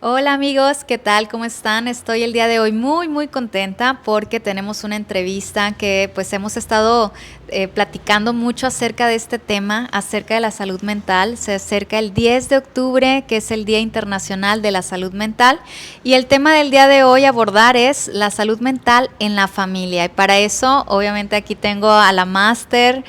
Hola amigos, ¿qué tal? ¿Cómo están? Estoy el día de hoy muy contenta porque tenemos una entrevista que pues hemos estado platicando mucho acerca de este tema, acerca de la salud mental. Se acerca el 10 de octubre, que es el Día Internacional de la Salud Mental, y el tema del día de hoy a abordar es la salud mental en la familia. Y para eso, obviamente aquí tengo a la máster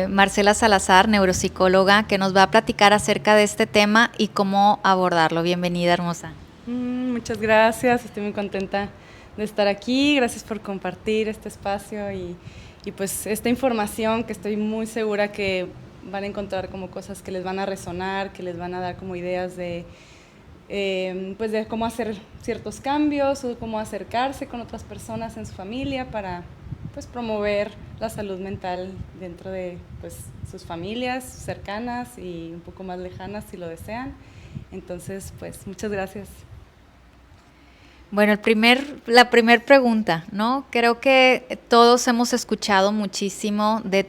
Marcela Salazar, neuropsicóloga, que nos va a platicar acerca de este tema y cómo abordarlo. Bienvenida, hermosa. Muchas gracias, estoy muy contenta de estar aquí. Gracias por compartir este espacio y pues esta información que estoy muy segura que van a encontrar como cosas que les van a resonar, que les van a dar como ideas pues de cómo hacer ciertos cambios o cómo acercarse con otras personas en su familia para pues promover la salud mental dentro de pues sus familias cercanas y un poco más lejanas si lo desean. Entonces, pues muchas gracias. Bueno, la primer pregunta, ¿no? Creo que todos hemos escuchado muchísimo de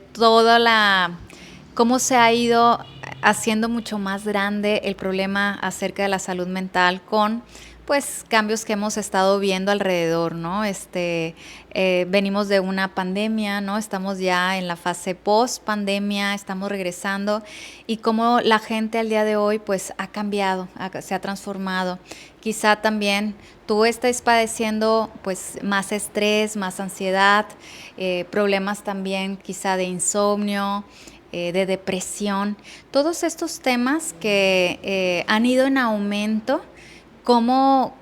cómo se ha ido haciendo mucho más grande el problema acerca de la salud mental con pues cambios que hemos estado viendo alrededor, ¿no? Venimos de una pandemia, ¿no? Estamos ya en la fase post pandemia, estamos regresando y cómo la gente al día de hoy pues ha cambiado, se ha transformado. Quizá también tú estés padeciendo pues más estrés, más ansiedad, problemas también quizá de insomnio, de depresión, todos estos temas que han ido en aumento. Cómo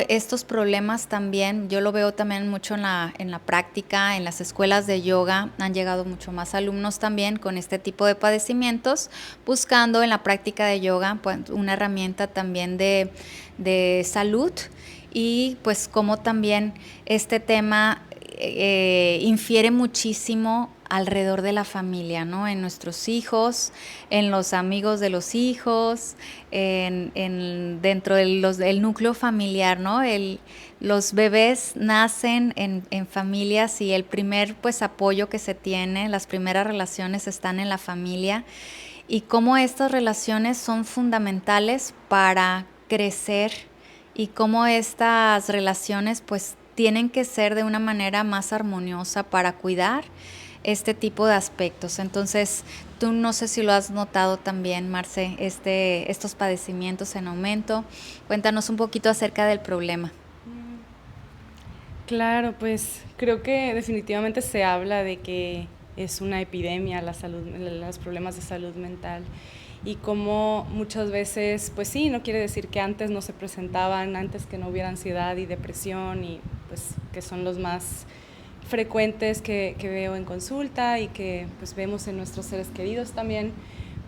estos problemas también, yo lo veo también mucho en la práctica, en las escuelas de yoga, han llegado mucho más alumnos también con este tipo de padecimientos, buscando en la práctica de yoga pues, una herramienta también de salud y pues cómo también este tema infiere muchísimo alrededor de la familia, ¿no? En nuestros hijos, en los amigos de los hijos, dentro del núcleo familiar, ¿no? Los bebés nacen en familias y el primer pues apoyo que se tiene, las primeras relaciones están en la familia y cómo estas relaciones son fundamentales para crecer y cómo estas relaciones pues tienen que ser de una manera más armoniosa para cuidar este tipo de aspectos. Entonces, tú no sé si lo has notado también, Marce, estos padecimientos en aumento. Cuéntanos un poquito acerca del problema. Claro, pues creo que definitivamente se habla de que es una epidemia la salud, los problemas de salud mental y como muchas veces, pues sí, no quiere decir que antes no se presentaban, antes que no hubiera ansiedad y depresión y pues que son los más frecuentes que veo en consulta y que pues vemos en nuestros seres queridos también,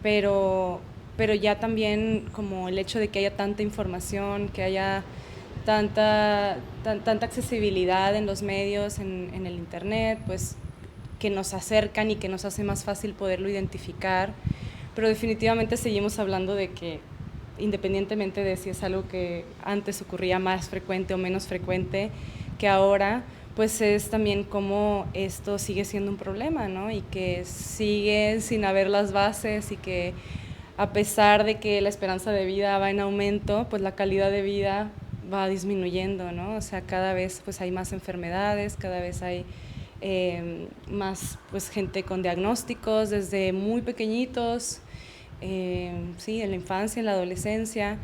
pero, pero ya también como el hecho de que haya tanta información, que haya tanta accesibilidad en los medios, en el internet, pues que nos acercan y que nos hace más fácil poderlo identificar, pero definitivamente seguimos hablando de que independientemente de si es algo que antes ocurría más frecuente o menos frecuente que ahora, pues es también como esto sigue siendo un problema, ¿no? Y que sigue sin haber las bases y que a pesar de que la esperanza de vida va en aumento, pues la calidad de vida va disminuyendo, ¿no? O sea, cada vez pues hay más enfermedades, cada vez hay más pues gente con diagnósticos desde muy pequeñitos, sí, en la infancia, en la adolescencia,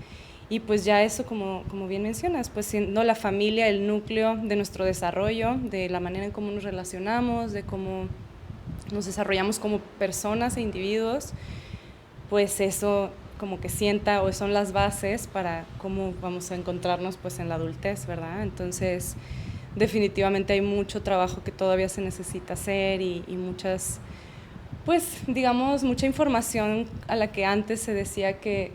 y pues ya eso, como bien mencionas, pues siendo la familia el núcleo de nuestro desarrollo, de la manera en cómo nos relacionamos, de cómo nos desarrollamos como personas e individuos, pues eso como que sienta o son las bases para cómo vamos a encontrarnos pues en la adultez, ¿verdad? Entonces, definitivamente hay mucho trabajo que todavía se necesita hacer y muchas, pues digamos, mucha información a la que antes se decía que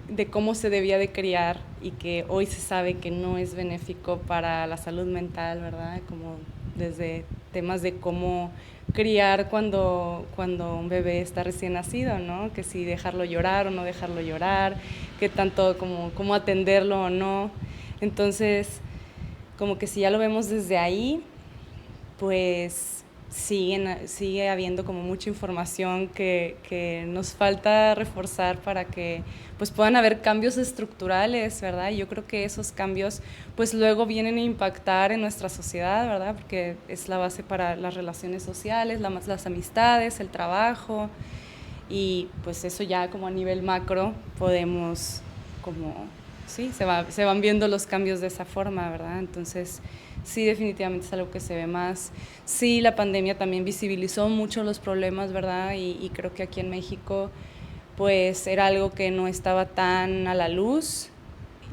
de cómo se debía de criar y que hoy se sabe que no es benéfico para la salud mental, ¿verdad? Como desde temas de cómo criar cuando un bebé está recién nacido, ¿no? Que si dejarlo llorar o no dejarlo llorar, que tanto como cómo atenderlo o no. Entonces, como que si ya lo vemos desde ahí, pues sigue habiendo como mucha información que nos falta reforzar para que pues puedan haber cambios estructurales, ¿verdad? Y yo creo que esos cambios pues luego vienen a impactar en nuestra sociedad, ¿verdad? Porque es la base para las relaciones sociales, las amistades, el trabajo, y pues eso ya como a nivel macro podemos como, sí, se van viendo los cambios de esa forma, ¿verdad? Entonces sí, definitivamente es algo que se ve más. Sí, la pandemia también visibilizó mucho los problemas, ¿verdad? Y creo que aquí en México pues era algo que no estaba tan a la luz,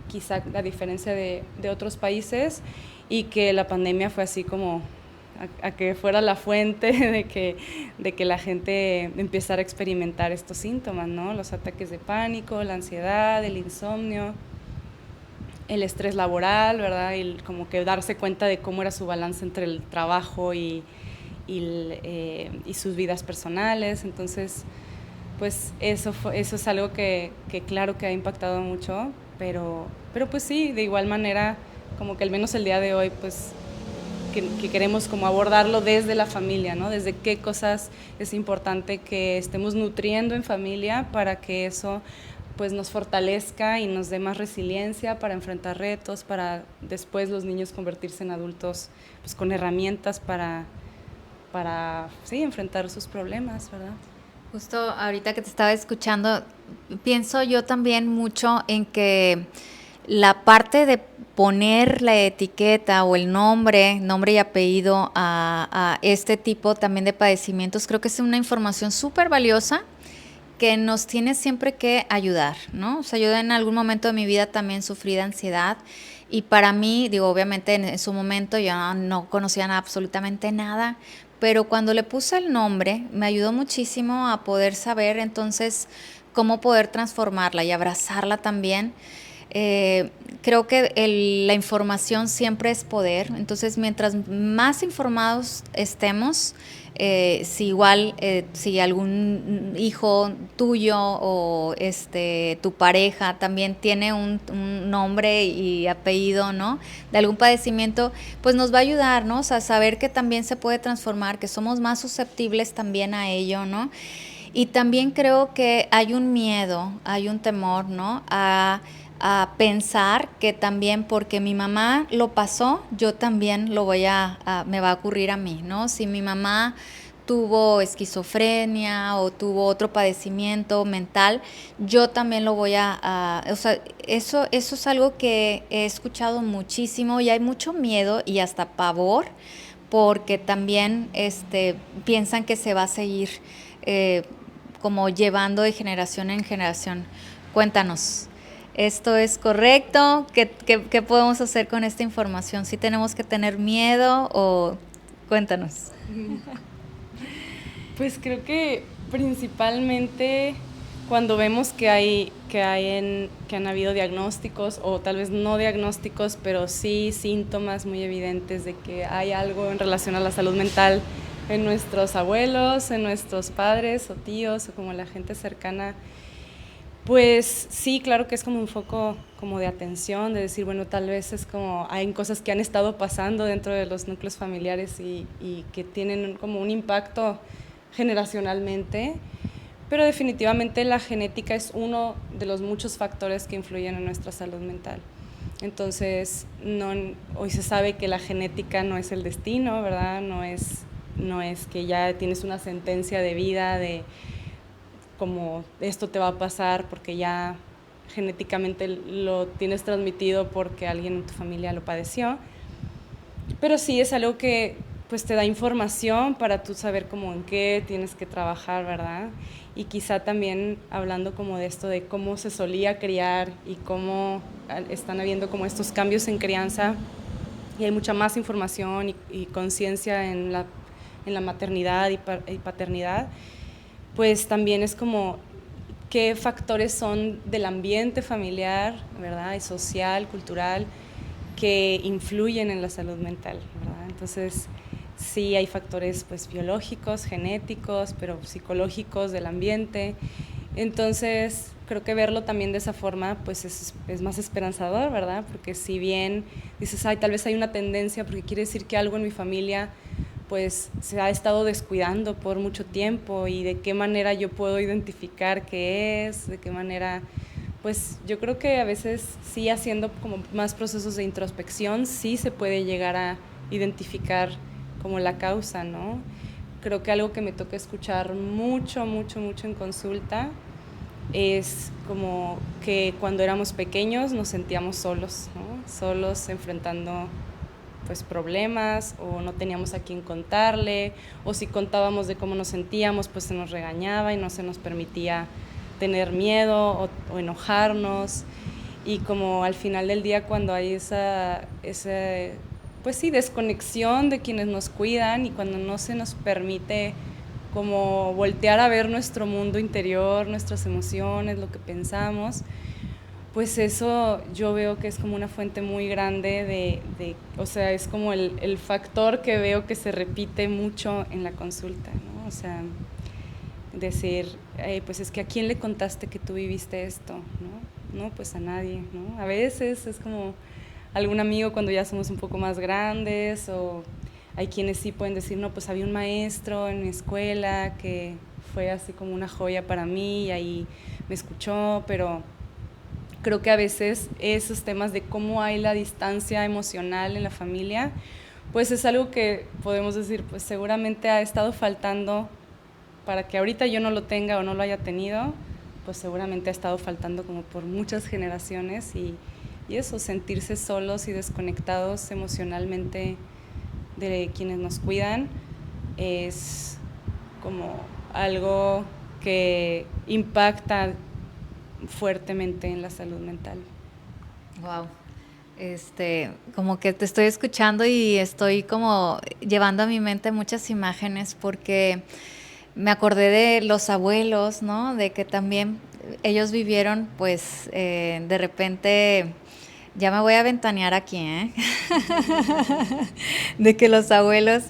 quizá a diferencia de otros países, y que la pandemia fue así como a que fuera la fuente de que la gente empezara a experimentar estos síntomas, ¿no? Los ataques de pánico, la ansiedad, el insomnio, el estrés laboral, ¿verdad? Y como que darse cuenta de cómo era su balance entre el trabajo y sus vidas personales. Entonces, pues eso es algo que claro que ha impactado mucho, pero pues sí, de igual manera, como que al menos el día de hoy, pues que queremos como abordarlo desde la familia, ¿no? Desde qué cosas es importante que estemos nutriendo en familia para que eso pues nos fortalezca y nos dé más resiliencia para enfrentar retos, para después los niños convertirse en adultos pues con herramientas para sí, enfrentar sus problemas, ¿verdad? Justo ahorita que te estaba escuchando, pienso yo también mucho en que la parte de poner la etiqueta o el nombre y apellido a este tipo también de padecimientos, creo que es una información súper valiosa que nos tiene siempre que ayudar, ¿no? O sea, yo en algún momento de mi vida también sufrí de ansiedad y para mí, digo, obviamente en su momento yo no conocía absolutamente nada, pero cuando le puse el nombre me ayudó muchísimo a poder saber entonces cómo poder transformarla y abrazarla también. Creo que la información siempre es poder, entonces mientras más informados estemos, si algún hijo tuyo o tu pareja también tiene un nombre y apellido, ¿no? De algún padecimiento, pues nos va a ayudar, ¿no? O sea, saber que también se puede transformar, que somos más susceptibles también a ello, ¿no? Y también creo que hay un miedo, hay un temor, ¿no? A pensar que también porque mi mamá lo pasó, yo también me va a ocurrir a mí, ¿no? Si mi mamá tuvo esquizofrenia o tuvo otro padecimiento mental, yo también lo o sea, eso es algo que he escuchado muchísimo y hay mucho miedo y hasta pavor porque también piensan que se va a seguir eh, como llevando de generación en generación. Cuéntanos. ¿Esto es correcto? ¿Qué podemos hacer con esta información? ¿Sí tenemos que tener miedo o cuéntanos? Pues creo que principalmente cuando vemos que han habido diagnósticos o tal vez no diagnósticos, pero sí síntomas muy evidentes de que hay algo en relación a la salud mental en nuestros abuelos, en nuestros padres o tíos o como la gente cercana. Pues sí, claro que es como un foco como de atención, de decir, bueno, tal vez es como hay cosas que han estado pasando dentro de los núcleos familiares y que tienen como un impacto generacionalmente, pero definitivamente la genética es uno de los muchos factores que influyen en nuestra salud mental. Entonces, hoy se sabe que la genética no es el destino, ¿verdad? No es que ya tienes una sentencia de vida de como esto te va a pasar porque ya genéticamente lo tienes transmitido porque alguien en tu familia lo padeció, pero sí es algo que pues te da información para tú saber como en qué tienes que trabajar, ¿verdad? Y quizá también hablando como de esto de cómo se solía criar y cómo están habiendo como estos cambios en crianza y hay mucha más información y conciencia en la maternidad y paternidad, pues también es como qué factores son del ambiente familiar, ¿verdad? Y social, cultural, que influyen en la salud mental, ¿verdad? Entonces, sí hay factores pues biológicos, genéticos, pero psicológicos del ambiente. Entonces, creo que verlo también de esa forma pues es más esperanzador, ¿verdad? Porque si bien dices, ay, tal vez hay una tendencia, porque quiere decir que algo en mi familia pues se ha estado descuidando por mucho tiempo y de qué manera yo puedo identificar qué es, de qué manera, pues yo creo que a veces sí haciendo como más procesos de introspección sí se puede llegar a identificar como la causa, ¿no? Creo que algo que me toca escuchar mucho en consulta es como que cuando éramos pequeños nos sentíamos solos, ¿no? Solos enfrentando pues problemas o no teníamos a quién contarle o si contábamos de cómo nos sentíamos pues se nos regañaba y no se nos permitía tener miedo o enojarnos y como al final del día cuando hay esa pues sí, desconexión de quienes nos cuidan y cuando no se nos permite como voltear a ver nuestro mundo interior, nuestras emociones, lo que pensamos, pues eso yo veo que es como una fuente muy grande o sea, es como el factor que veo que se repite mucho en la consulta, ¿no? O sea, decir, pues es que ¿a quién le contaste que tú viviste esto? ¿No? No, pues a nadie, ¿no? A veces es como algún amigo cuando ya somos un poco más grandes o hay quienes sí pueden decir, no, pues había un maestro en mi escuela que fue así como una joya para mí y ahí me escuchó, pero creo que a veces esos temas de cómo hay la distancia emocional en la familia, pues es algo que podemos decir, pues seguramente ha estado faltando para que ahorita yo no lo tenga o no lo haya tenido, pues seguramente ha estado faltando como por muchas generaciones y eso, sentirse solos y desconectados emocionalmente de quienes nos cuidan es como algo que impacta fuertemente en la salud mental. Wow. Como que te estoy escuchando y estoy como llevando a mi mente muchas imágenes porque me acordé de los abuelos, ¿no? De que también ellos vivieron, pues, de repente, ya me voy a ventanear aquí, ¿eh? De que los abuelos,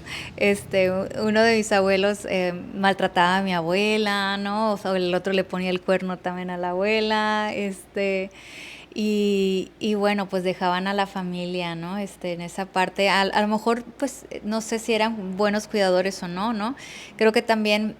uno de mis abuelos maltrataba a mi abuela, ¿no? O sea, el otro le ponía el cuerno también a la abuela, y bueno, pues dejaban a la familia, ¿no? En esa parte, a lo mejor, pues, no sé si eran buenos cuidadores o no, ¿no? Creo que también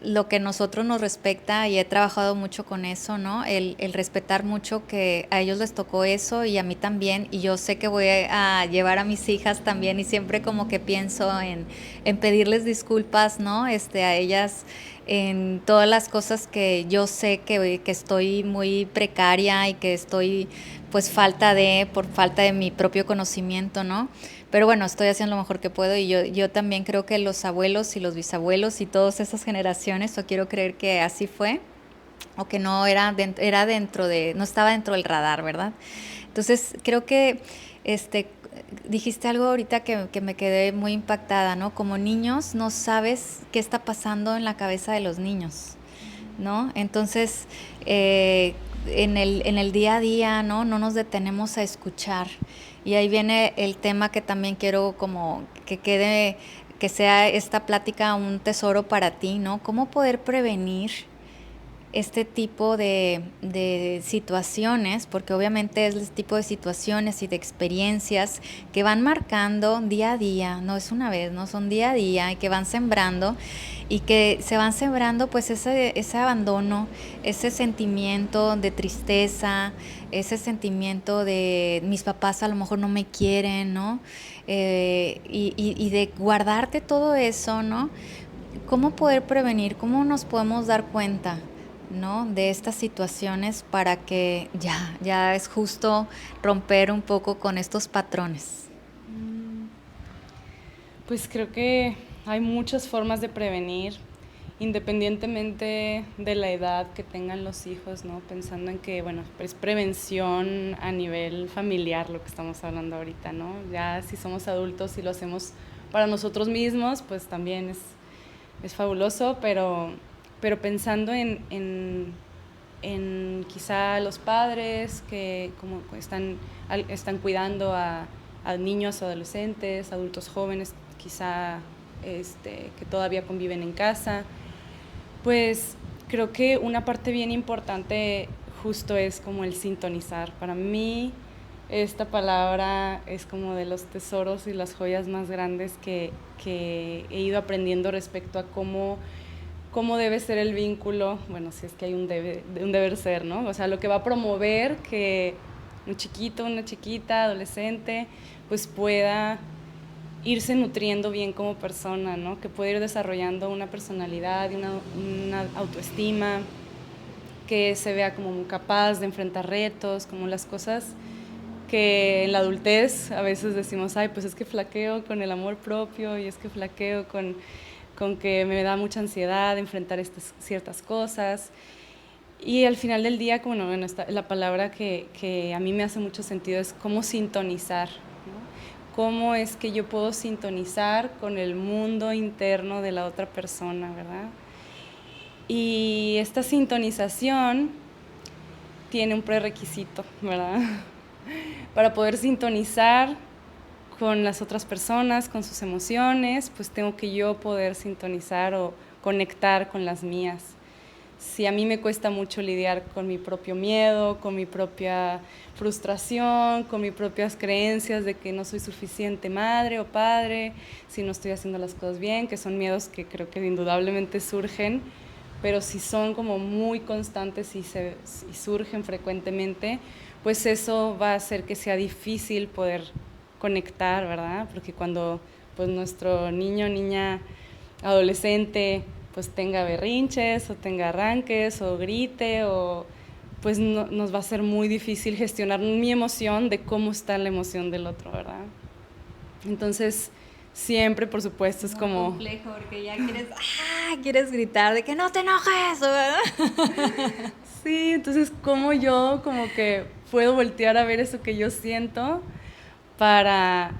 lo que nosotros nos respecta, y he trabajado mucho con eso, ¿no? El respetar mucho que a ellos les tocó eso y a mí también, y yo sé que voy a llevar a mis hijas también, y siempre como que pienso en pedirles disculpas, ¿no? A ellas en todas las cosas que yo sé que estoy muy precaria y que estoy pues por falta de mi propio conocimiento, ¿no? Pero bueno, estoy haciendo lo mejor que puedo y yo también creo que los abuelos y los bisabuelos y todas esas generaciones, o quiero creer que así fue, o que no era dentro de, no estaba dentro del radar, ¿verdad? Entonces creo que este dijiste algo ahorita que me quedé muy impactada, ¿no? Como niños no sabes qué está pasando en la cabeza de los niños, ¿no? Entonces, en el día a día, ¿no? No nos detenemos a escuchar. Y ahí viene el tema que también quiero como que quede, que sea esta plática un tesoro para ti, ¿no? ¿Cómo poder prevenir este tipo de situaciones? Porque obviamente es este tipo de situaciones y de experiencias que van marcando día a día, no es una vez, no son día a día, y que van sembrando y que se van sembrando pues ese abandono, ese sentimiento de tristeza, ese sentimiento de mis papás a lo mejor no me quieren, ¿no? Y de guardarte todo eso, ¿no? ¿Cómo poder prevenir? ¿Cómo nos podemos dar cuenta, ¿no? De estas situaciones para que ya es justo romper un poco con estos patrones? Pues creo que hay muchas formas de prevenir, independientemente de la edad que tengan los hijos, ¿no? Pensando en que, bueno, es prevención a nivel familiar lo que estamos hablando ahorita, ¿no? Ya si somos adultos y lo hacemos para nosotros mismos, pues también es fabuloso, pero pensando en quizá los padres que como están cuidando a niños, adolescentes, adultos jóvenes, quizá que todavía conviven en casa, pues creo que una parte bien importante justo es como el sintonizar. Para mí esta palabra es como de los tesoros y las joyas más grandes que he ido aprendiendo respecto a cómo debe ser el vínculo, bueno, si es que hay un deber ser, ¿no? O sea, lo que va a promover que un chiquito, una chiquita, adolescente, pues pueda irse nutriendo bien como persona, ¿no? Que pueda ir desarrollando una personalidad y una autoestima, que se vea como muy capaz de enfrentar retos, como las cosas que en la adultez a veces decimos, ay, pues es que flaqueo con el amor propio y es que flaqueo con que me da mucha ansiedad enfrentar ciertas cosas. Y al final del día, bueno, la palabra que a mí me hace mucho sentido es cómo sintonizar, ¿no? Cómo es que yo puedo sintonizar con el mundo interno de la otra persona, ¿verdad? Y esta sintonización tiene un prerequisito, ¿verdad? Para poder sintonizar con las otras personas, con sus emociones, pues tengo que yo poder sintonizar o conectar con las mías. Si a mí me cuesta mucho lidiar con mi propio miedo, con mi propia frustración, con mis propias creencias de que no soy suficiente madre o padre, si no estoy haciendo las cosas bien, que son miedos que creo que indudablemente surgen, pero si son como muy constantes y surgen frecuentemente, pues eso va a hacer que sea difícil poder conectar, ¿verdad? Porque cuando pues nuestro niño, niña, adolescente, pues tenga berrinches o tenga arranques o grite o pues no, nos va a ser muy difícil gestionar mi emoción de cómo está la emoción del otro, ¿verdad? Entonces, siempre, por supuesto, es como... complejo porque ya quieres gritar de que no te enojes, ¿verdad? Sí, entonces, ¿cómo yo como que puedo voltear a ver eso que yo siento para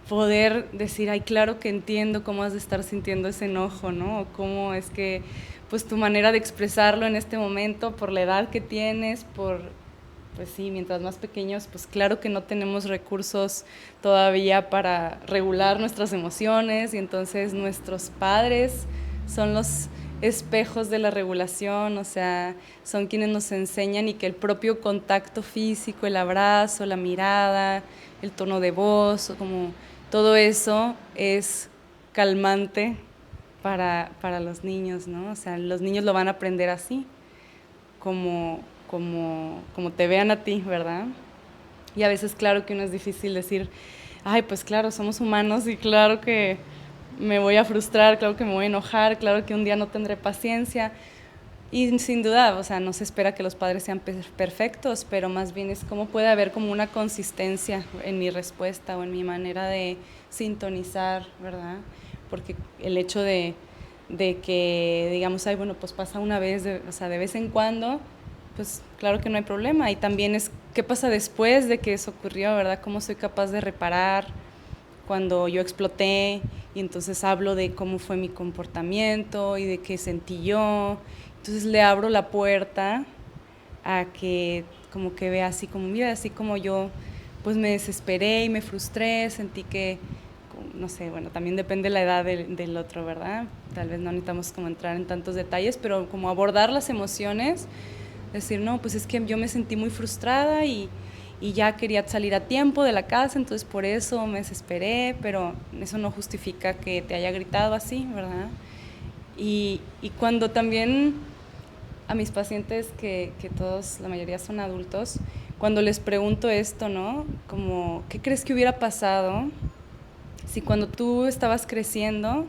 poder decir, ay, claro que entiendo cómo has de estar sintiendo ese enojo, ¿no? O cómo es que, pues, tu manera de expresarlo en este momento, por la edad que tienes, pues sí, mientras más pequeños, pues claro que no tenemos recursos todavía para regular nuestras emociones y entonces nuestros padres son los espejos de la regulación, o sea, son quienes nos enseñan y que el propio contacto físico, el abrazo, la mirada, el tono de voz, como todo eso es calmante para los niños, ¿no? O sea, los niños lo van a aprender así, como te vean a ti, ¿verdad? Y a veces claro que uno es difícil decir, ay, pues claro, somos humanos y claro que me voy a frustrar, claro que me voy a enojar, claro que un día no tendré paciencia. Y sin duda, o sea, no se espera que los padres sean perfectos, pero más bien es cómo puede haber como una consistencia en mi respuesta o en mi manera de sintonizar, ¿verdad? Porque el hecho de que digamos, ay, bueno, pues pasa una vez, o sea, de vez en cuando, pues claro que no hay problema. Y también es qué pasa después de que eso ocurrió, ¿verdad? Cómo soy capaz de reparar cuando yo exploté y entonces hablo de cómo fue mi comportamiento y de qué sentí yo. Entonces le abro la puerta a que como que vea así como, mira, así como yo pues me desesperé y me frustré, sentí que, no sé, bueno, también depende la edad del otro, ¿verdad? Tal vez no necesitamos como entrar en tantos detalles, pero como abordar las emociones, decir, no, pues es que yo me sentí muy frustrada y ya quería salir a tiempo de la casa, entonces por eso me desesperé, pero eso no justifica que te haya gritado así, ¿verdad? Y cuando también a mis pacientes, que todos, la mayoría son adultos, cuando les pregunto esto, ¿no? Como, ¿qué crees que hubiera pasado si cuando tú estabas creciendo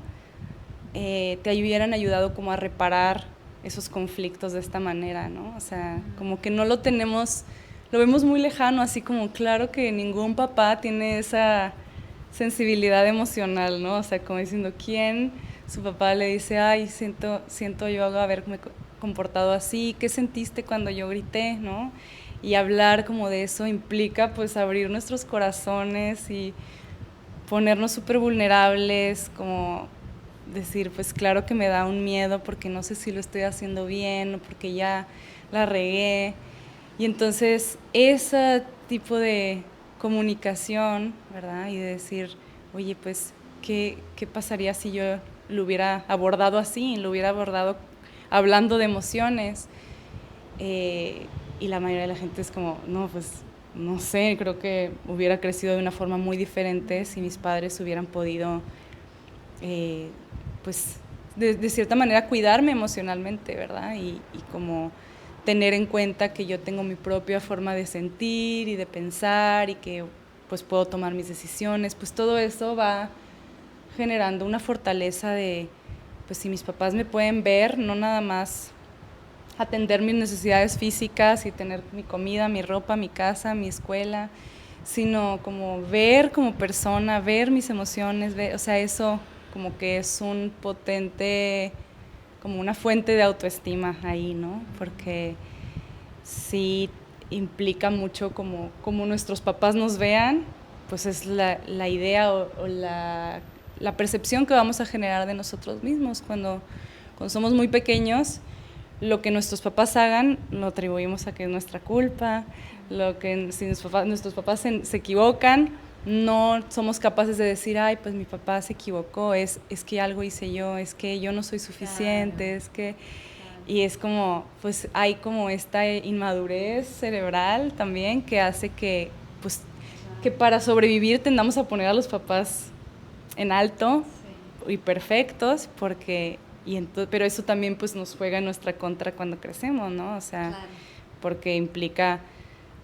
te hubieran ayudado como a reparar esos conflictos de esta manera, ¿no? O sea, como que no lo tenemos, lo vemos muy lejano, así como claro que ningún papá tiene esa sensibilidad emocional, ¿no? O sea, como diciendo, ¿quién? Su papá le dice, ay, siento yo haberme comportado así, ¿qué sentiste cuando yo grité, no? Y hablar como de eso implica pues abrir nuestros corazones y ponernos súper vulnerables, como decir, pues claro que me da un miedo porque no sé si lo estoy haciendo bien o porque ya la regué. Y entonces ese tipo de comunicación, ¿verdad? Y de decir, oye, pues, ¿qué pasaría si yo lo hubiera abordado así, lo hubiera abordado hablando de emociones? Y la mayoría de la gente es como, no, pues no sé, creo que hubiera crecido de una forma muy diferente si mis padres hubieran podido, pues, de cierta manera cuidarme emocionalmente, ¿verdad? Y como tener en cuenta que yo tengo mi propia forma de sentir y de pensar y que pues puedo tomar mis decisiones, pues todo eso va generando una fortaleza de, pues si mis papás me pueden ver, no nada más atender mis necesidades físicas y tener mi comida, mi ropa, mi casa, mi escuela, sino como ver como persona, ver mis emociones, ver, o sea, eso como que es un potente, como una fuente de autoestima ahí, ¿no? Porque sí implica mucho como nuestros papás nos vean, pues es la idea o la percepción que vamos a generar de nosotros mismos cuando somos muy pequeños. Lo que nuestros papás hagan lo atribuimos a que es nuestra culpa, lo que si nuestros papás se equivocan, no somos capaces de decir, ay, pues mi papá se equivocó, es que algo hice yo, es que yo no soy suficiente, claro. Es que... Y es como, pues hay como esta inmadurez cerebral también que hace que, pues, que para sobrevivir tendamos a poner a los papás en alto y perfectos, porque... pero eso también pues nos juega en nuestra contra cuando crecemos, ¿no? O sea, claro. Porque implica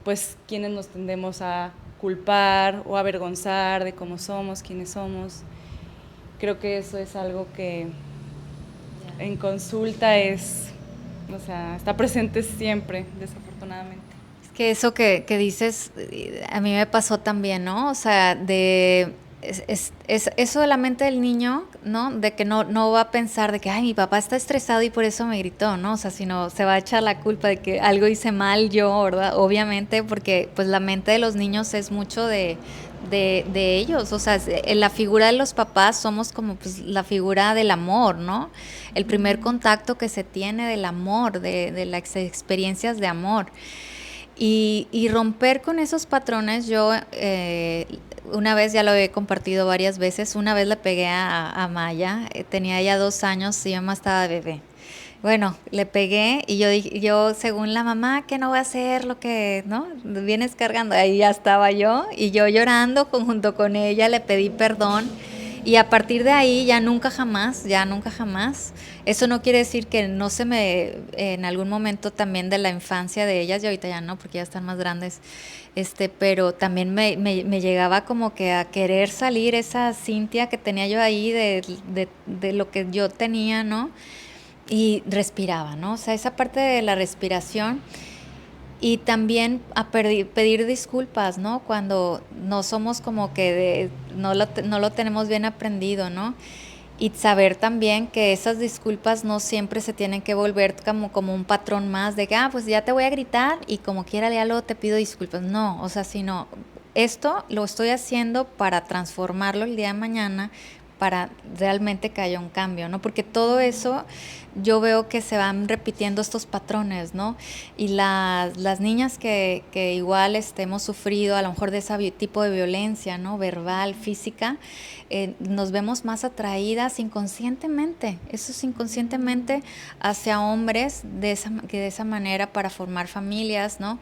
pues quienes nos tendemos a culpar o avergonzar de cómo somos, quiénes somos. Creo que eso es algo que en consulta es, o sea, está presente siempre, desafortunadamente. Es que eso que dices, a mí me pasó también, ¿no? O sea, es eso de la mente del niño, ¿no? De que no va a pensar de que, ay, mi papá está estresado y por eso me gritó, ¿no? O sea, sino se va a echar la culpa de que algo hice mal yo, ¿verdad? Obviamente, porque pues la mente de los niños es mucho de ellos, o sea, en la figura de los papás somos como pues la figura del amor, ¿no? El primer contacto que se tiene del amor, de las experiencias de amor. Y romper con esos patrones, yo una vez, ya lo he compartido varias veces, una vez le pegué a Maya, tenía ya 2 años y yo más estaba bebé. Bueno, le pegué y yo según la mamá, que no voy a hacer lo que, ¿no? Vienes cargando, ahí ya estaba yo y yo llorando junto con ella, le pedí perdón. Y a partir de ahí ya nunca jamás. Eso no quiere decir que no se me, en algún momento también de la infancia de ellas, y ahorita ya no, porque ya están más grandes, pero también me llegaba como que a querer salir esa Cintia que tenía yo ahí de lo que yo tenía, ¿no? Y respiraba, ¿no? O sea, esa parte de la respiración. Y también a pedir disculpas, ¿no? Cuando no somos como que no lo tenemos bien aprendido, ¿no? Y saber también que esas disculpas no siempre se tienen que volver como un patrón más de que, pues ya te voy a gritar y como quiera ya luego te pido disculpas. No, o sea, sino esto lo estoy haciendo para transformarlo el día de mañana, para realmente que haya un cambio, ¿no? Porque todo eso yo veo que se van repitiendo estos patrones, ¿no? Y las niñas que igual hemos sufrido a lo mejor de ese tipo de violencia, ¿no? Verbal, física, nos vemos más atraídas inconscientemente, eso es inconscientemente hacia hombres de esa manera para formar familias, ¿no?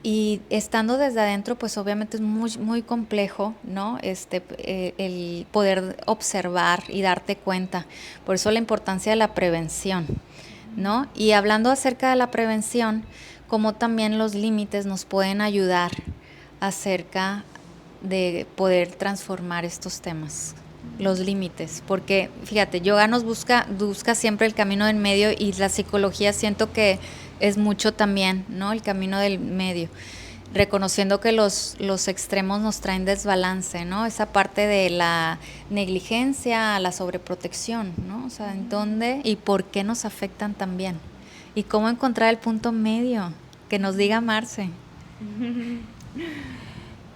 Y estando desde adentro, pues obviamente es muy, muy complejo, ¿no? El poder observar y darte cuenta. Por eso la importancia de la prevención, ¿no? Y hablando acerca de la prevención, como también los límites nos pueden ayudar acerca de poder transformar estos temas. Los límites, porque fíjate, yoga nos busca siempre el camino del medio y la psicología siento que es mucho también, ¿no? El camino del medio, reconociendo que los extremos nos traen desbalance, ¿no? Esa parte de la negligencia, la sobreprotección, ¿no? O sea, ¿en dónde y por qué nos afectan también? Y cómo encontrar el punto medio que nos diga amarse.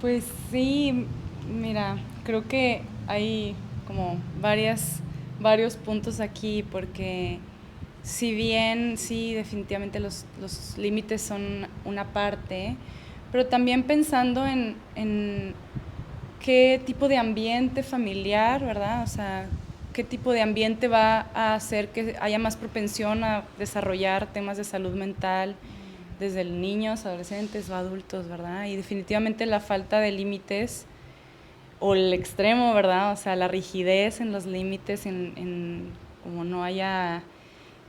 Pues sí, mira, creo que hay como varios puntos aquí, porque si bien sí, definitivamente los límites son una parte, pero también pensando en qué tipo de ambiente familiar, ¿verdad? O sea, qué tipo de ambiente va a hacer que haya más propensión a desarrollar temas de salud mental, desde niños, adolescentes o adultos, ¿verdad? Y definitivamente la falta de límites o el extremo, ¿verdad? O sea, la rigidez en los límites, como no haya,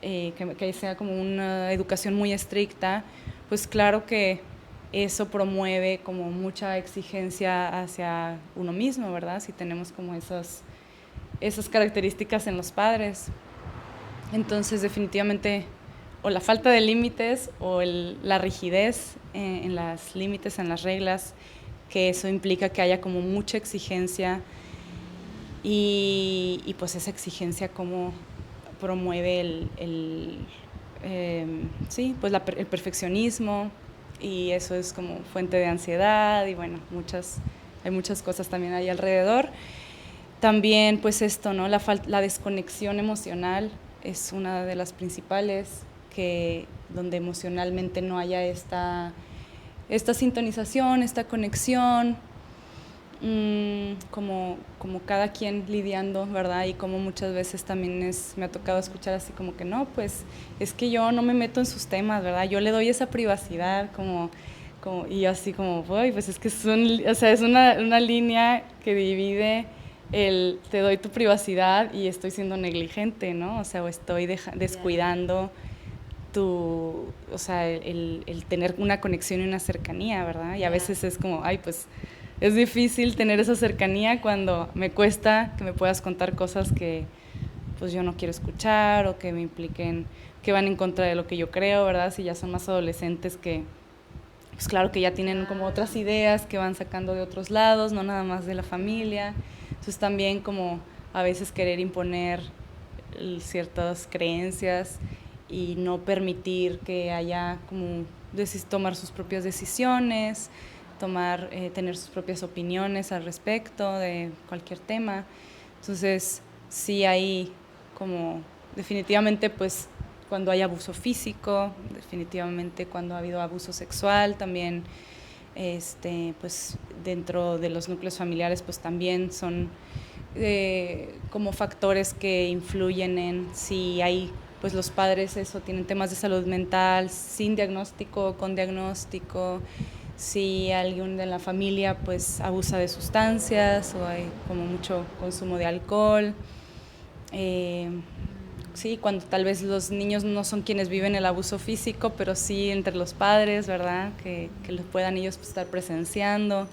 que sea como una educación muy estricta, pues claro que eso promueve como mucha exigencia hacia uno mismo, ¿verdad? Si tenemos como esas características en los padres. Entonces, definitivamente, o la falta de límites o la rigidez en los límites, en las reglas, que eso implica que haya como mucha exigencia y pues esa exigencia como promueve sí, pues el perfeccionismo, y eso es como fuente de ansiedad y bueno, hay muchas cosas también ahí alrededor. También pues esto, ¿no? La desconexión emocional es una de las principales, donde emocionalmente no haya esta sintonización, esta conexión, como cada quien lidiando, ¿verdad? Y como muchas veces también me ha tocado escuchar así como que no, pues es que yo no me meto en sus temas, ¿verdad? Yo le doy esa privacidad, y así como, uy, pues es que o sea, es una línea que divide te doy tu privacidad y estoy siendo negligente, ¿no? O sea, o estoy descuidando o sea, el tener una conexión y una cercanía, ¿verdad? Y a veces es como, ay, pues es difícil tener esa cercanía cuando me cuesta que me puedas contar cosas que pues yo no quiero escuchar o que me impliquen, que van en contra de lo que yo creo, ¿verdad? Si ya son más adolescentes pues claro que ya tienen como otras ideas que van sacando de otros lados, no nada más de la familia. Entonces también como a veces querer imponer ciertas creencias y no permitir que haya como tomar sus propias decisiones, tener sus propias opiniones al respecto de cualquier tema. Entonces sí hay como definitivamente pues cuando hay abuso físico, definitivamente cuando ha habido abuso sexual también, pues dentro de los núcleos familiares pues también son como factores que influyen en si hay, pues los padres tienen temas de salud mental sin diagnóstico, con diagnóstico, si alguien de la familia pues abusa de sustancias o hay como mucho consumo de alcohol. Sí, cuando tal vez los niños no son quienes viven el abuso físico, pero sí entre los padres, ¿verdad? Que lo puedan ellos estar presenciando.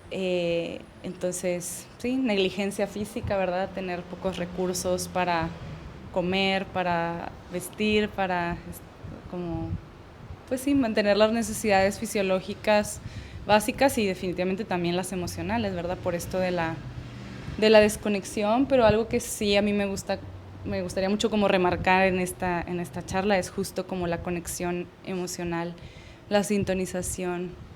Entonces, sí, negligencia física, ¿verdad? Tener pocos recursos para comer, para vestir, para como, pues sí, mantener las necesidades fisiológicas básicas y definitivamente también las emocionales, ¿verdad? Por esto de la desconexión, pero algo que sí a mí me gustaría mucho como remarcar en esta charla es justo como la conexión emocional, la sintonización.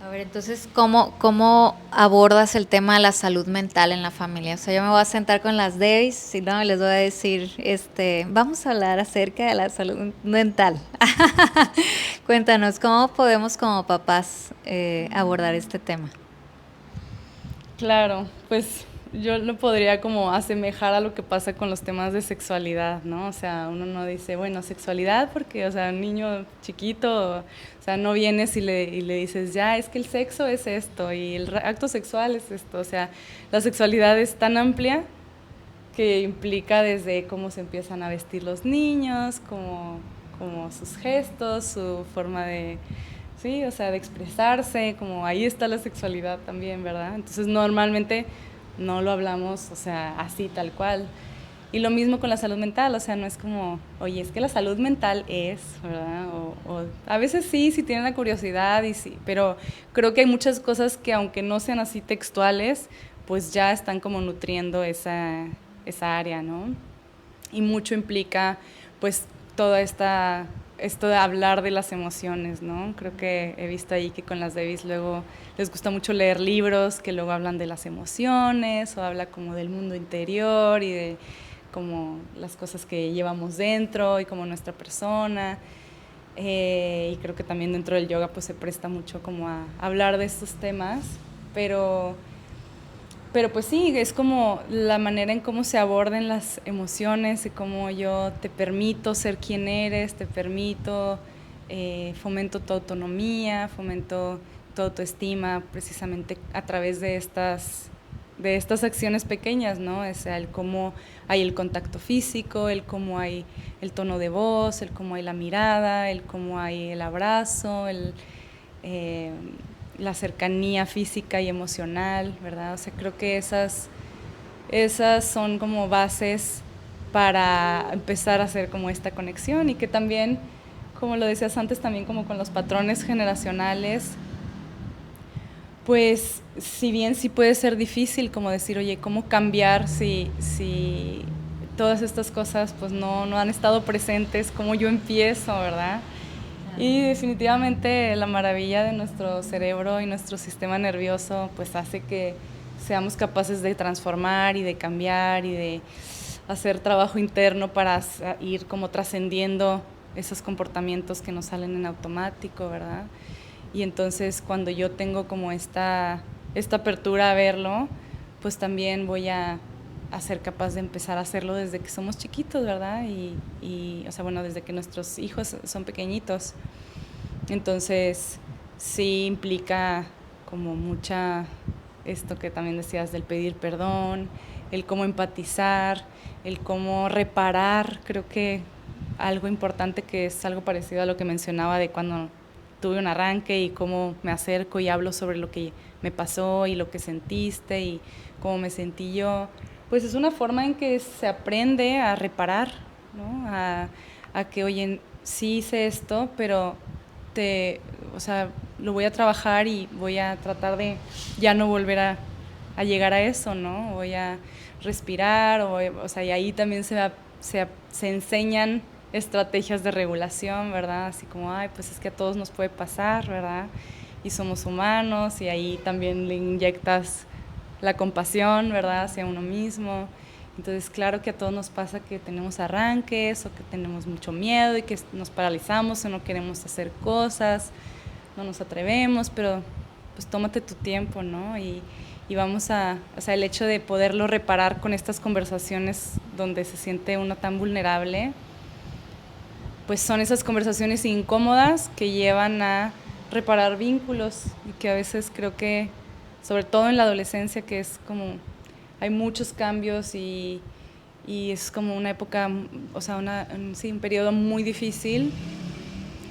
A ver, entonces, ¿cómo abordas el tema de la salud mental en la familia? O sea, yo me voy a sentar con las Days, si no, les voy a decir, vamos a hablar acerca de la salud mental. Cuéntanos, ¿cómo podemos como papás abordar este tema? Claro, pues yo lo podría como asemejar a lo que pasa con los temas de sexualidad, ¿no? O sea, uno no dice, bueno, sexualidad porque, o sea, un niño chiquito, o sea, no vienes y le dices, ya, es que el sexo es esto y el acto sexual es esto. O sea, la sexualidad es tan amplia que implica desde cómo se empiezan a vestir los niños, como sus gestos, su forma de... Sí, o sea, de expresarse, como ahí está la sexualidad también, ¿verdad? Entonces normalmente no lo hablamos, o sea, así tal cual. Y lo mismo con la salud mental, o sea, no es como, oye, es que la salud mental es, ¿verdad? O a veces sí, si tienen la curiosidad, y sí, pero creo que hay muchas cosas que aunque no sean así textuales, pues ya están como nutriendo esa área, ¿no? Y mucho implica, pues, toda esto de hablar de las emociones, ¿no? Creo que he visto ahí que con las Davies luego les gusta mucho leer libros que luego hablan de las emociones o habla como del mundo interior y de como las cosas que llevamos dentro y como nuestra persona. Y creo que también dentro del yoga pues se presta mucho como a hablar de estos temas, pero pues sí, es como la manera en cómo se aborden las emociones y cómo yo te permito ser quien eres, te permito fomento tu autonomía, fomento tu autoestima precisamente a través de estas acciones pequeñas, ¿no? O sea, el cómo hay el contacto físico, el cómo hay el tono de voz, el cómo hay la mirada, el cómo hay el abrazo, eh, la cercanía física y emocional, ¿verdad? O sea, creo que esas son como bases para empezar a hacer como esta conexión y que también, como lo decías antes, también como con los patrones generacionales, pues si bien sí puede ser difícil como decir, oye, ¿cómo cambiar si todas estas cosas pues no han estado presentes? ¿Cómo yo empiezo, verdad? Y definitivamente la maravilla de nuestro cerebro y nuestro sistema nervioso pues hace que seamos capaces de transformar y de cambiar y de hacer trabajo interno para ir como trascendiendo esos comportamientos que nos salen en automático, ¿verdad? Y entonces cuando yo tengo como esta apertura a verlo, pues también voy a ser capaz de empezar a hacerlo desde que somos chiquitos, ¿verdad? O sea, bueno, desde que nuestros hijos son pequeñitos. Entonces, sí implica como mucha, esto que también decías del pedir perdón, el cómo empatizar, el cómo reparar. Creo que algo importante que es algo parecido a lo que mencionaba de cuando tuve un arranque y cómo me acerco y hablo sobre lo que me pasó y lo que sentiste y cómo me sentí yo, pues es una forma en que se aprende a reparar, ¿no? A que, oye, sí hice esto, pero o sea, lo voy a trabajar y voy a tratar de ya no volver a llegar a eso, ¿no? Voy a respirar, o sea, y ahí también se enseñan estrategias de regulación, ¿verdad? Así como, ay, pues es que a todos nos puede pasar, ¿verdad? Y somos humanos, y ahí también le inyectas la compasión, ¿verdad? Hacia uno mismo. Entonces, claro que a todos nos pasa que tenemos arranques o que tenemos mucho miedo y que nos paralizamos o no queremos hacer cosas, no nos atrevemos, pero pues tómate tu tiempo, ¿no? Y vamos o sea, el hecho de poderlo reparar con estas conversaciones donde se siente uno tan vulnerable, pues son esas conversaciones incómodas que llevan a reparar vínculos y que a veces creo que, sobre todo en la adolescencia, que es como, hay muchos cambios y es como una época, o sea, sí, un periodo muy difícil,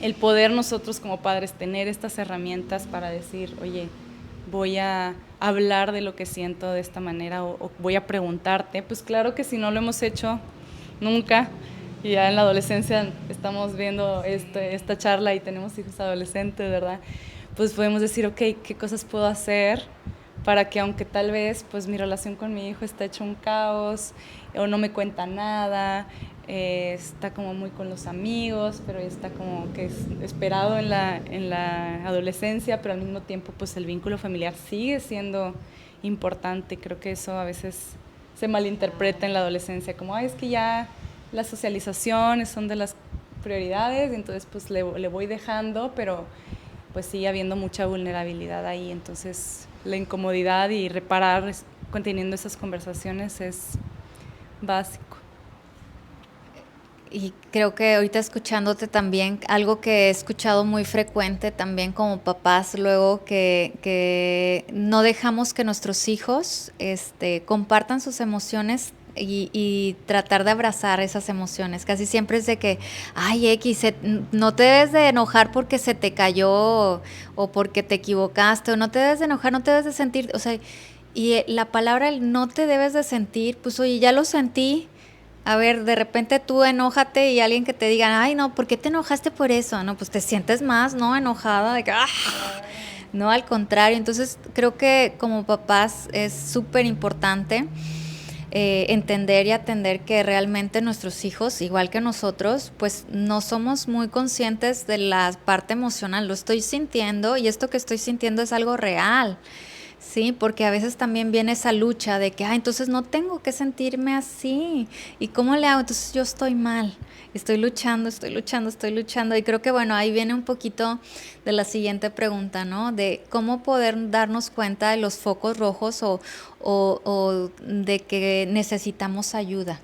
el poder nosotros como padres tener estas herramientas para decir, oye, voy a hablar de lo que siento de esta manera o voy a preguntarte, pues claro que si no lo hemos hecho nunca, y ya en la adolescencia estamos viendo esta charla y tenemos hijos adolescentes, ¿verdad? Pues podemos decir, ok, ¿qué cosas puedo hacer para que aunque tal vez pues mi relación con mi hijo está hecho un caos o no me cuenta nada, está como muy con los amigos, pero está como que es esperado en la adolescencia, pero al mismo tiempo pues el vínculo familiar sigue siendo importante. Creo que eso a veces se malinterpreta en la adolescencia, como, ay, es que ya las socializaciones son de las prioridades, entonces pues le voy dejando, pero pues sigue habiendo mucha vulnerabilidad ahí, entonces la incomodidad y reparar conteniendo esas conversaciones es básico. Y creo que ahorita escuchándote también, algo que he escuchado muy frecuente también como papás, luego que no dejamos que nuestros hijos compartan sus emociones y tratar de abrazar esas emociones. Casi siempre es de que, ay, no te debes de enojar porque se te cayó o porque te equivocaste, o no te debes de enojar, no te debes de sentir, o sea, y la palabra el no te debes de sentir, pues oye, ya lo sentí. A ver, de repente tú enójate y alguien que te diga, ay, no, ¿por qué te enojaste por eso? No, pues te sientes más, ¿no? Enojada, de que, ¡ah! No, al contrario. Entonces, creo que como papás es súper importante entender y atender que realmente nuestros hijos, igual que nosotros, pues no somos muy conscientes de la parte emocional. Lo estoy sintiendo y esto que estoy sintiendo es algo real. Sí, porque a veces también viene esa lucha de que, entonces no tengo que sentirme así. ¿Y cómo le hago? Entonces yo estoy mal. Estoy luchando, estoy luchando, estoy luchando. Y creo que, bueno, ahí viene un poquito de la siguiente pregunta, ¿no? De cómo poder darnos cuenta de los focos rojos o de que necesitamos ayuda.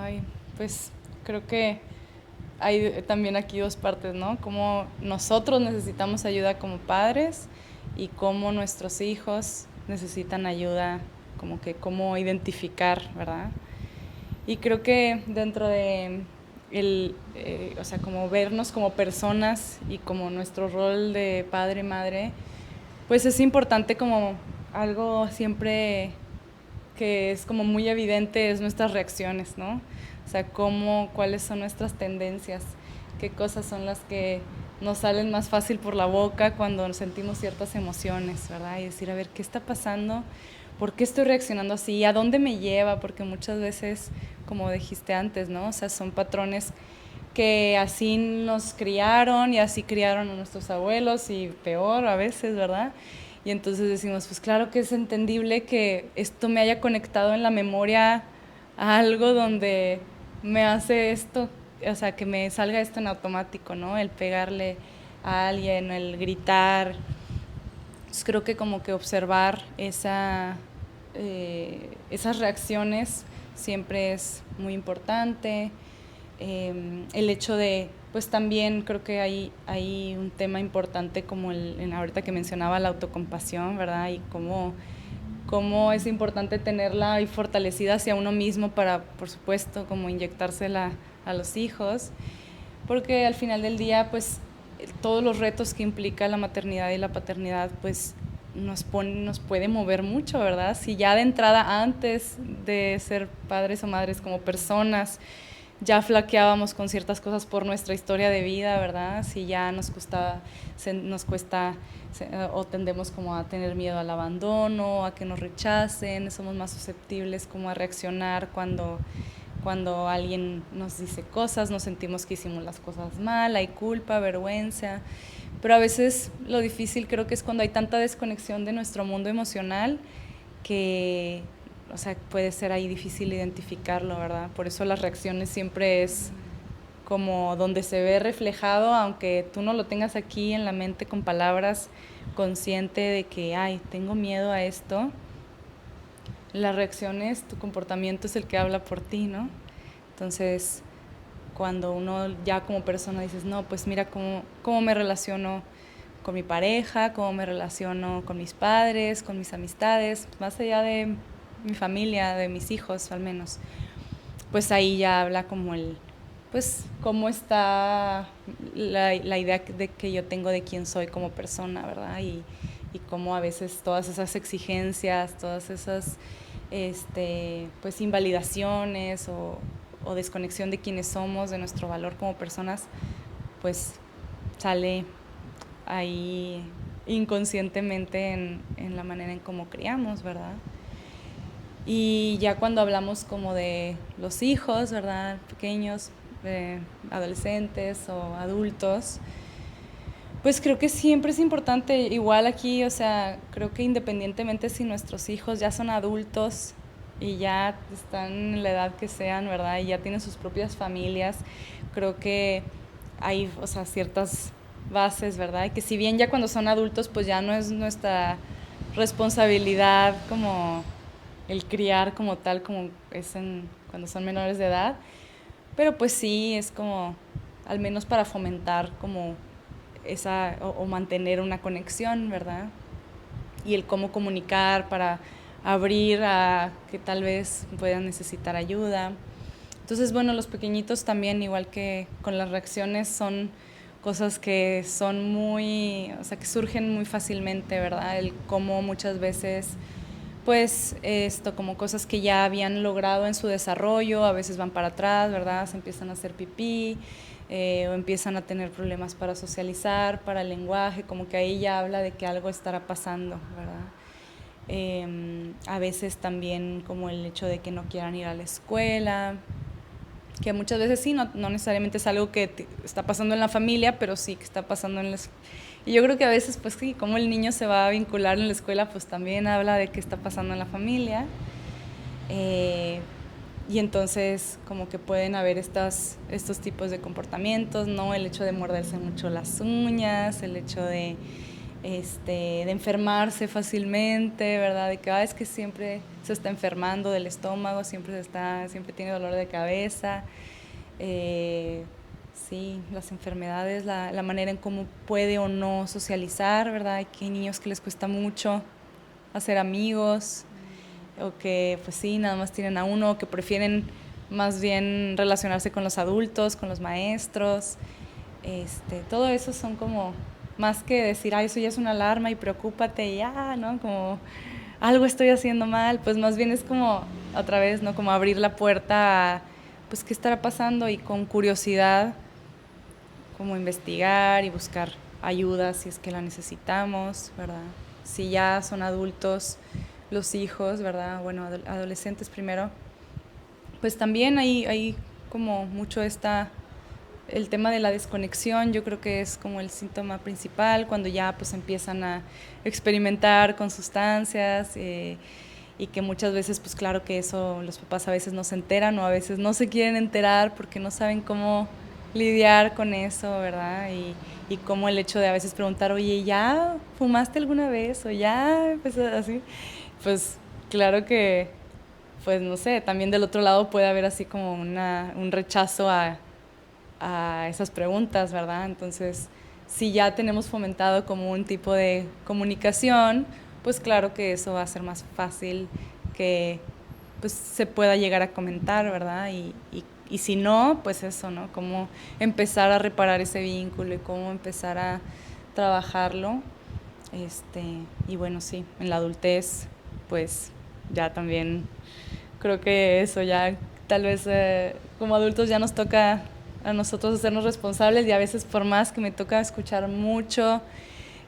Ay, pues creo que hay también aquí dos partes, ¿no? Cómo nosotros necesitamos ayuda como padres y cómo nuestros hijos necesitan ayuda, como que cómo identificar, ¿verdad? Y creo que dentro de o sea, como vernos como personas y como nuestro rol de padre y madre, pues es importante como algo siempre que es como muy evidente es nuestras reacciones, ¿no? O sea, cuáles son nuestras tendencias, qué cosas son las que nos salen más fácil por la boca cuando sentimos ciertas emociones, ¿verdad? Y decir, a ver, ¿qué está pasando? ¿Por qué estoy reaccionando así? ¿A dónde me lleva? Porque muchas veces, como dijiste antes, ¿no? O sea, son patrones que así nos criaron y así criaron a nuestros abuelos y peor a veces, ¿verdad? Y entonces decimos, pues claro que es entendible que esto me haya conectado en la memoria a algo donde me hace esto, o sea, que me salga esto en automático, ¿no? El pegarle a alguien, el gritar. Entonces creo que como que observar esas reacciones siempre es muy importante. El hecho de, pues también creo que hay un tema importante como ahorita que mencionaba la autocompasión, ¿verdad? Y cómo es importante tenerla ahí fortalecida hacia uno mismo para, por supuesto, como inyectársela a los hijos, porque al final del día, pues todos los retos que implica la maternidad y la paternidad, pues nos puede mover mucho, ¿verdad? Si ya de entrada, antes de ser padres o madres como personas, ya flaqueábamos con ciertas cosas por nuestra historia de vida, ¿verdad? Si ya nos cuesta o tendemos como a tener miedo al abandono, a que nos rechacen, somos más susceptibles como a reaccionar cuando alguien nos dice cosas, nos sentimos que hicimos las cosas mal, hay culpa, vergüenza, pero a veces lo difícil creo que es cuando hay tanta desconexión de nuestro mundo emocional que, o sea, puede ser ahí difícil identificarlo, ¿verdad? Por eso las reacciones siempre es como donde se ve reflejado, aunque tú no lo tengas aquí en la mente con palabras, consciente de que, ay, tengo miedo a esto. Las reacciones, tu comportamiento es el que habla por ti, ¿no? Entonces, cuando uno ya como persona dices, no, pues mira cómo me relaciono con mi pareja, cómo me relaciono con mis padres, con mis amistades, más allá de mi familia, de mis hijos al menos, pues ahí ya habla como pues cómo está la idea que yo tengo de quién soy como persona, ¿verdad? Y cómo a veces todas esas exigencias, todas esas pues invalidaciones o desconexión de quiénes somos, de nuestro valor como personas, pues sale ahí inconscientemente en la manera en cómo criamos, ¿verdad? Y ya cuando hablamos como de los hijos, ¿verdad? Pequeños, adolescentes o adultos, pues creo que siempre es importante, igual aquí, o sea, creo que independientemente si nuestros hijos ya son adultos y ya están en la edad que sean, ¿verdad? Y ya tienen sus propias familias, creo que hay, o sea, ciertas bases, ¿verdad? Y que si bien ya cuando son adultos, pues ya no es nuestra responsabilidad como el criar como tal, como es cuando son menores de edad, pero pues sí, es como, al menos para fomentar como o mantener una conexión, ¿verdad? Y el cómo comunicar para abrir a que tal vez puedan necesitar ayuda. Entonces, bueno, los pequeñitos también, igual que con las reacciones, son cosas que son muy, o sea, que surgen muy fácilmente, ¿verdad? El cómo muchas veces, pues, como cosas que ya habían logrado en su desarrollo, a veces van para atrás, ¿verdad? Se empiezan a hacer pipí, o empiezan a tener problemas para socializar, para el lenguaje, como que ahí ya habla de que algo estará pasando, ¿verdad? A veces también como el hecho de que no quieran ir a la escuela, que muchas veces sí, no necesariamente es algo que está pasando en la familia, pero sí que está pasando en la escuela. Y yo creo que a veces, pues sí, como el niño se va a vincular en la escuela, pues también habla de qué está pasando en la familia. Y entonces como que pueden haber estos tipos de comportamientos, ¿no? El hecho de morderse mucho las uñas, el hecho de enfermarse fácilmente, ¿verdad? De que es que siempre se está enfermando del estómago, siempre tiene dolor de cabeza, sí, las enfermedades, la manera en cómo puede o no socializar, ¿verdad? Hay niños que les cuesta mucho hacer amigos, o que pues sí, nada más tienen a uno, o que prefieren más bien relacionarse con los adultos, con los maestros. Todo eso son como, más que decir, ay, eso ya es una alarma y preocúpate y ya, ¿no? Como algo estoy haciendo mal, pues más bien es como, otra vez, ¿no? Como abrir la puerta a, pues, ¿qué estará pasando? Y con curiosidad, como investigar y buscar ayuda si es que la necesitamos, ¿verdad? Si ya son adultos los hijos, ¿verdad? Bueno, adolescentes primero, pues también hay como mucho el tema de la desconexión. Yo creo que es como el síntoma principal cuando ya pues empiezan a experimentar con sustancias, y que muchas veces pues claro que eso los papás a veces no se enteran o a veces no se quieren enterar porque no saben cómo lidiar con eso, ¿verdad? Y como el hecho de a veces preguntar, oye, ¿ya fumaste alguna vez? O ya, pues así, pues claro que, pues no sé, también del otro lado puede haber así como un rechazo a esas preguntas, ¿verdad? Entonces, si ya tenemos fomentado como un tipo de comunicación, pues claro que eso va a ser más fácil que pues se pueda llegar a comentar, ¿verdad? Y si no, pues eso, ¿no? Cómo empezar a reparar ese vínculo y cómo empezar a trabajarlo. Y bueno, sí, en la adultez, pues ya también creo que eso ya tal vez como adultos ya nos toca a nosotros hacernos responsables, y a veces por más que me toca escuchar mucho,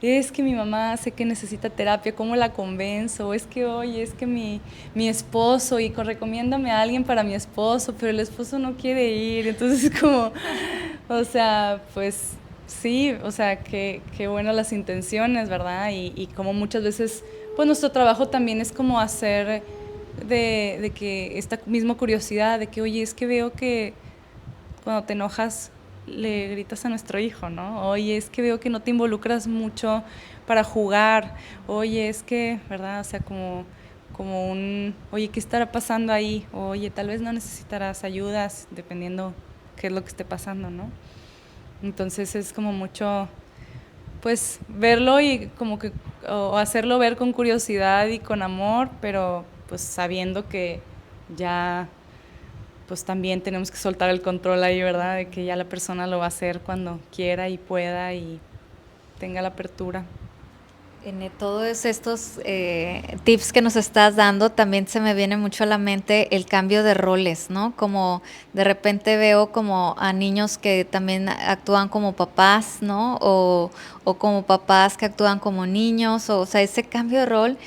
es que mi mamá sé que necesita terapia, ¿cómo la convenzo? Es que, oye, es que mi esposo, y recomiéndame a alguien para mi esposo, pero el esposo no quiere ir, entonces es como, o sea, pues sí, o sea, qué buenas las intenciones, ¿verdad? Y como muchas veces, pues nuestro trabajo también es como hacer de que esta misma curiosidad, de que, oye, es que veo que cuando te enojas le gritas a nuestro hijo, ¿no? Oye, es que veo que no te involucras mucho para jugar. Oye, es que, ¿verdad? O sea, como oye, ¿qué estará pasando ahí? Oye, tal vez no necesitarás ayudas, dependiendo qué es lo que esté pasando, ¿no? Entonces es como mucho, pues, verlo y como que, o hacerlo ver con curiosidad y con amor, pero pues sabiendo que ya pues también tenemos que soltar el control ahí, ¿verdad? De que ya la persona lo va a hacer cuando quiera y pueda y tenga la apertura. En todos estos tips que nos estás dando, también se me viene mucho a la mente el cambio de roles, ¿no? Como de repente veo como a niños que también actúan como papás, ¿no? O como papás que actúan como niños, o sea, ese cambio de rol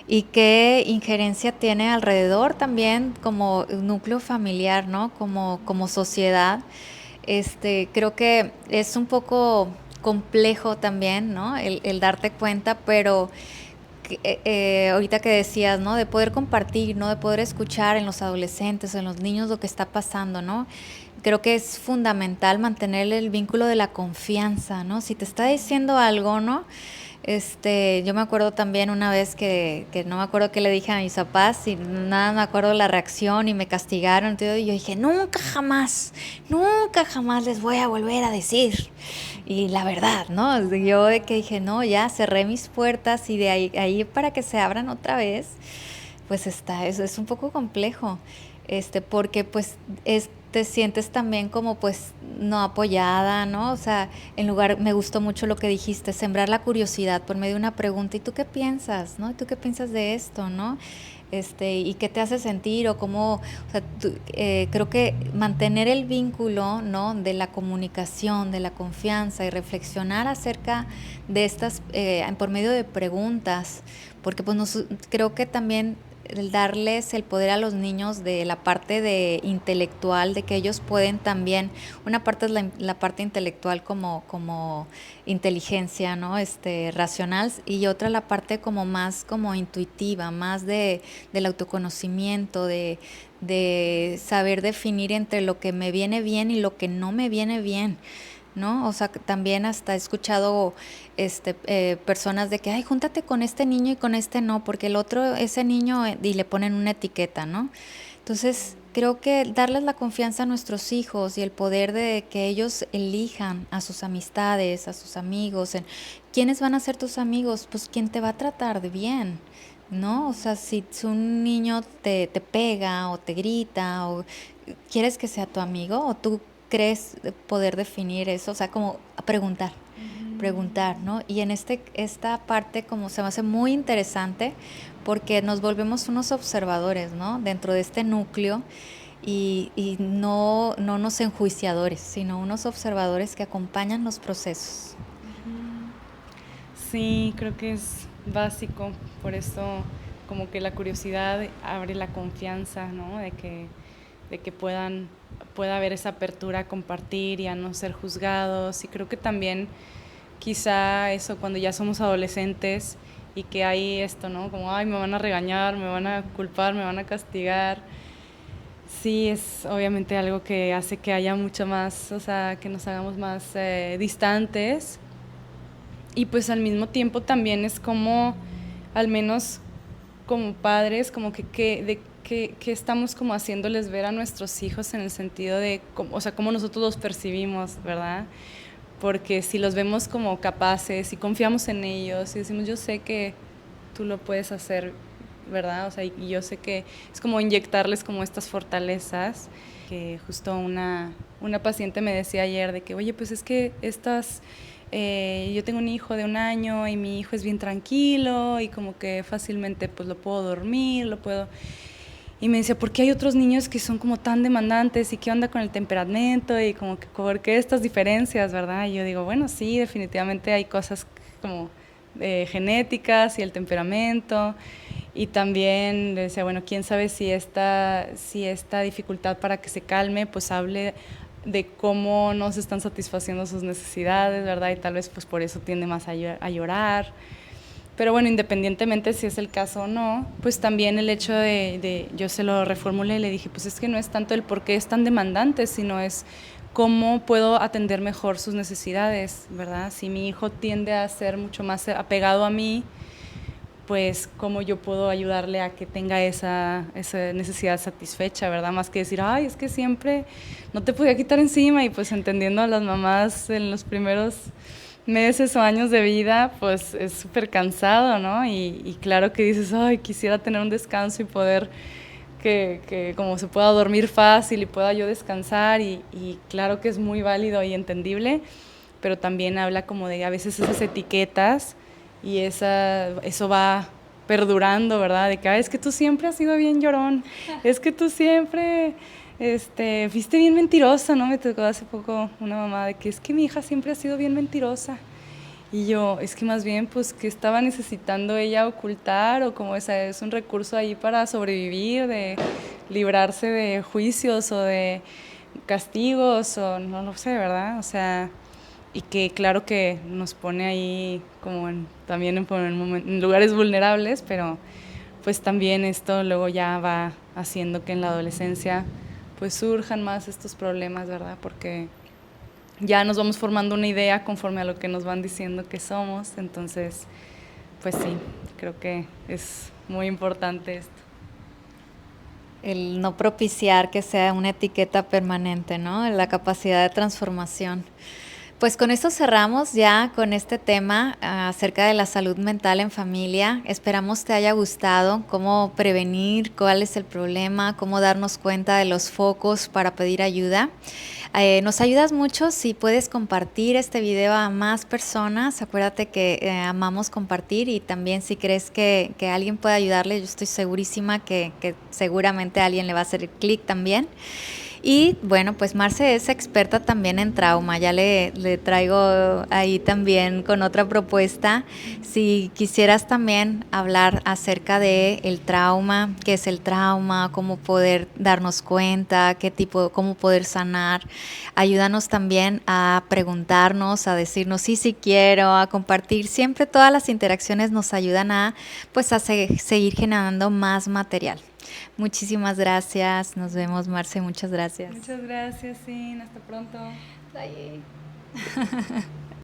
y qué injerencia tiene alrededor también como núcleo familiar, ¿no? Como sociedad. Creo que es un poco complejo también, ¿no? El darte cuenta, pero ahorita que decías, ¿no? De poder compartir, ¿no? De poder escuchar en los adolescentes, en los niños lo que está pasando, ¿no? Creo que es fundamental mantener el vínculo de la confianza, ¿no? Si te está diciendo algo, ¿no? Yo me acuerdo también una vez que no me acuerdo qué le dije a mis papás y nada me acuerdo la reacción y me castigaron. Entonces yo dije, nunca jamás les voy a volver a decir. Y la verdad, ¿no? Yo de que dije, no, ya cerré mis puertas y de ahí para que se abran otra vez, pues es un poco complejo, porque pues te sientes también como pues no apoyada, ¿no? O sea, me gustó mucho lo que dijiste, sembrar la curiosidad por medio de una pregunta, ¿y tú qué piensas, no? ¿Y tú qué piensas de esto, no? Y qué te hace sentir o cómo, o sea, creo que mantener el vínculo, ¿no? De la comunicación, de la confianza y reflexionar acerca de estas, por medio de preguntas, porque pues creo que también el darles el poder a los niños de la parte de intelectual, de que ellos pueden también, una parte es la parte intelectual como inteligencia, ¿no? Racional, y otra la parte como más como intuitiva, más del autoconocimiento, de saber definir entre lo que me viene bien y lo que no me viene bien, ¿no? O sea, también hasta he escuchado personas de que, ay, júntate con este niño y con este no, porque el otro, ese niño, y le ponen una etiqueta, ¿no? Entonces, creo que darles la confianza a nuestros hijos y el poder de que ellos elijan a sus amistades, a sus amigos, en quiénes van a ser tus amigos, pues quién te va a tratar de bien, ¿no? O sea, si un niño te pega o te grita o quieres que sea tu amigo o tú crees poder definir eso, o sea, como a preguntar, ¿no? Y en esta parte como se me hace muy interesante porque nos volvemos unos observadores, ¿no? Dentro de este núcleo y no unos enjuiciadores, sino unos observadores que acompañan los procesos. Sí, creo que es básico, por eso como que la curiosidad abre la confianza, ¿no? De que pueda haber esa apertura a compartir y a no ser juzgados. Y creo que también quizá eso cuando ya somos adolescentes y que hay esto, ¿no? Como, ay, me van a regañar, me van a culpar, me van a castigar. Sí, es obviamente algo que hace que haya mucho más, o sea, que nos hagamos más distantes. Y pues al mismo tiempo también es como, al menos como padres, como que estamos como haciéndoles ver a nuestros hijos en el sentido de, o sea, cómo nosotros los percibimos, ¿verdad? Porque si los vemos como capaces y confiamos en ellos y decimos, yo sé que tú lo puedes hacer, ¿verdad? O sea, y yo sé que es como inyectarles como estas fortalezas, que justo una paciente me decía ayer de que, oye, pues es que yo tengo un hijo de 1 año y mi hijo es bien tranquilo y como que fácilmente pues lo puedo dormir, Y me decía, ¿por qué hay otros niños que son como tan demandantes y qué onda con el temperamento y como que por qué estas diferencias, ¿verdad? Y yo digo, bueno, sí, definitivamente hay cosas como genéticas y el temperamento. Y también le decía, bueno, quién sabe si esta dificultad para que se calme, pues hable de cómo no se están satisfaciendo sus necesidades, ¿verdad? Y tal vez pues por eso tiende más a llorar. Pero bueno, independientemente si es el caso o no, pues también el hecho yo se lo reformulé y le dije, pues es que no es tanto el por qué es tan demandante, sino es cómo puedo atender mejor sus necesidades, ¿verdad? Si mi hijo tiende a ser mucho más apegado a mí, pues cómo yo puedo ayudarle a que tenga esa necesidad satisfecha, ¿verdad? Más que decir, ay, es que siempre no te podía quitar encima y pues entendiendo a las mamás en los primeros meses o años de vida, pues es súper cansado, ¿no? Y claro que dices, ay, quisiera tener un descanso y poder que como se pueda dormir fácil y pueda yo descansar y claro que es muy válido y entendible, pero también habla como de a veces esas etiquetas y eso va perdurando, ¿verdad? De que, es que tú siempre has sido bien llorón, es que tú siempre fuiste bien mentirosa, ¿no? Me tocó hace poco una mamá de que es que mi hija siempre ha sido bien mentirosa. Y yo, es que más bien, pues, ¿qué estaba necesitando ella ocultar? O como esa es un recurso ahí para sobrevivir, de librarse de juicios o de castigos, o no lo sé, ¿verdad? O sea, y que claro que nos pone ahí como también en lugares vulnerables, pero pues también esto luego ya va haciendo que en la adolescencia pues surjan más estos problemas, ¿verdad? Porque ya nos vamos formando una idea conforme a lo que nos van diciendo que somos, entonces pues sí, creo que es muy importante esto. El no propiciar que sea una etiqueta permanente, ¿no? La capacidad de transformación. Pues con esto cerramos ya con este tema acerca de la salud mental en familia. Esperamos te haya gustado cómo prevenir, cuál es el problema, cómo darnos cuenta de los focos para pedir ayuda. Nos ayudas mucho si puedes compartir este video a más personas. Acuérdate que amamos compartir y también si crees que alguien puede ayudarle, yo estoy segurísima que seguramente a alguien le va a hacer clic también. Y bueno, pues Marce es experta también en trauma, ya le traigo ahí también con otra propuesta. Si quisieras también hablar acerca de el trauma, qué es el trauma, cómo poder darnos cuenta, cómo poder sanar, ayúdanos también a preguntarnos, a decirnos sí quiero, a compartir. Siempre todas las interacciones nos ayudan a seguir generando más material. Muchísimas gracias. Nos vemos, Marce. Muchas gracias. Muchas gracias, Sin. Hasta pronto. Bye.